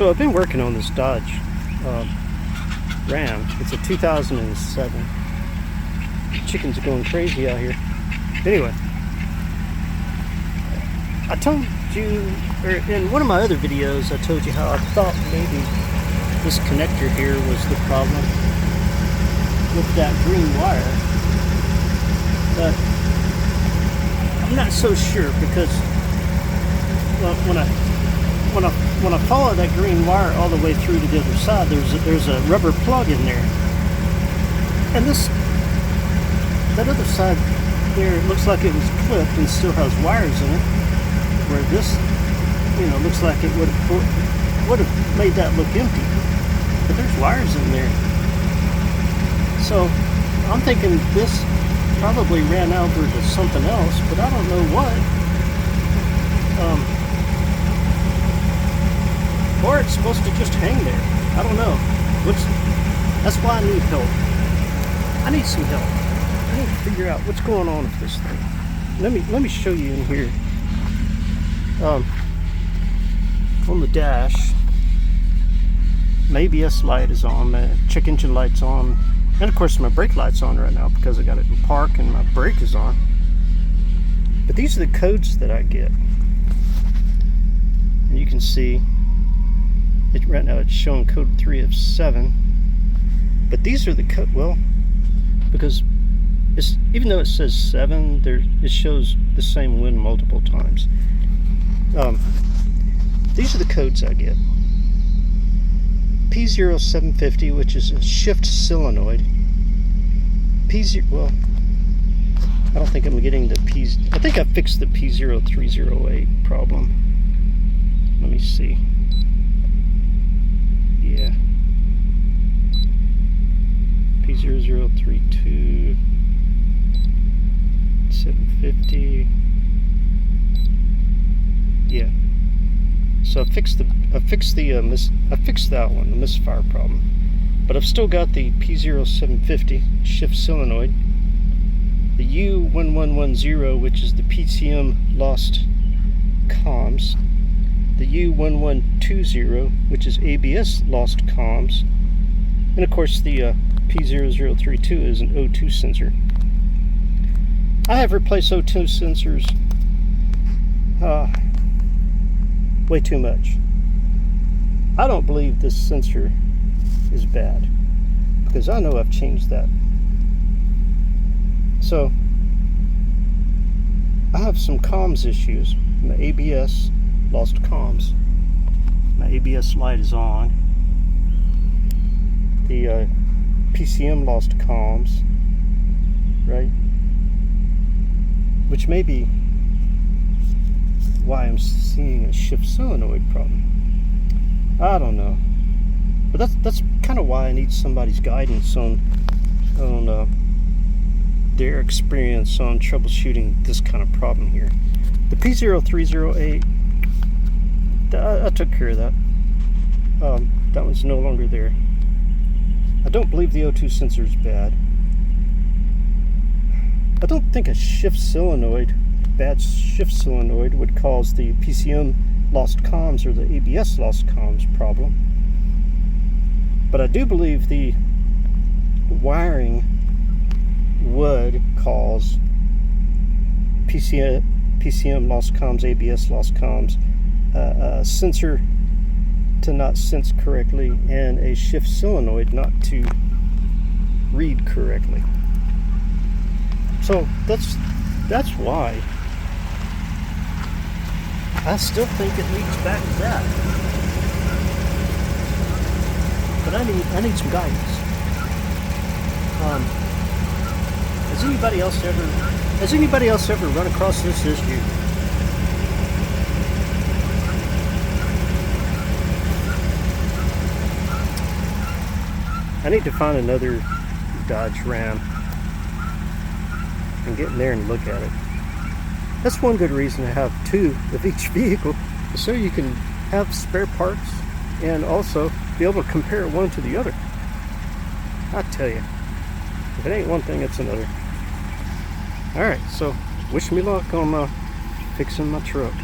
So I've been working on this Dodge Ram. It's a 2007. Chickens are going crazy out here. Anyway, I told you, or in one of my other videos, I told you how I thought maybe this connector here was the problem with that green wire, but I'm not so sure because, well, when I follow that green wire all the way through to the other side, there's a rubber plug in there, and that other side there, it looks like it was clipped and still has wires in it, where this, looks like it would have made that look empty, but there's wires in there. So I'm thinking this probably ran over to something else, but I don't know what. Or it's supposed to just hang there. I don't know. That's why I need help. I need some help. I need to figure out what's going on with this thing. Let me show you in here. On the dash, my ABS light is on, my check engine light's on, and of course my brake light's on right now because I got it in park and my brake is on. But these are the codes that I get. And you can see right now it's showing code 3 of 7. But these are the code, well, because even though it says 7, it shows the same win multiple times. These are the codes I get. P0750, which is a shift solenoid. Well, I don't think I'm getting the P's. I think I fixed the P0308 problem. Let me see. Yeah. P0032 750. Yeah. So I fixed that one, the misfire problem. But I've still got the P0750 shift solenoid, the U1110, which is the PCM lost comms, the U1120, which is ABS lost comms, and of course the P0032 is an O2 sensor. I have replaced O2 sensors way too much. I don't believe this sensor is bad because I know I've changed that. So I have some comms issues. My ABS lost comms. My ABS light is on. The PCM lost comms, right? Which may be why I'm seeing a shift solenoid problem. I don't know, but that's kind of why I need somebody's guidance on their experience on troubleshooting this kind of problem here. The P0308, I took care of that. That one's no longer there. I don't believe the O2 sensor is bad. I don't think a bad shift solenoid would cause the PCM lost comms or the ABS lost comms problem. But I do believe the wiring would cause PCM lost comms, ABS lost comms, a sensor to not sense correctly, and a shift solenoid not to read correctly. So that's why I still think it leads back to that. But I need some guidance. Has anybody else ever run across this issue? I need to find another Dodge Ram and get in there and look at it. That's one good reason to have two of each vehicle, so you can have spare parts and also be able to compare one to the other. I tell you, if it ain't one thing, it's another. Alright, so wish me luck on fixing my truck.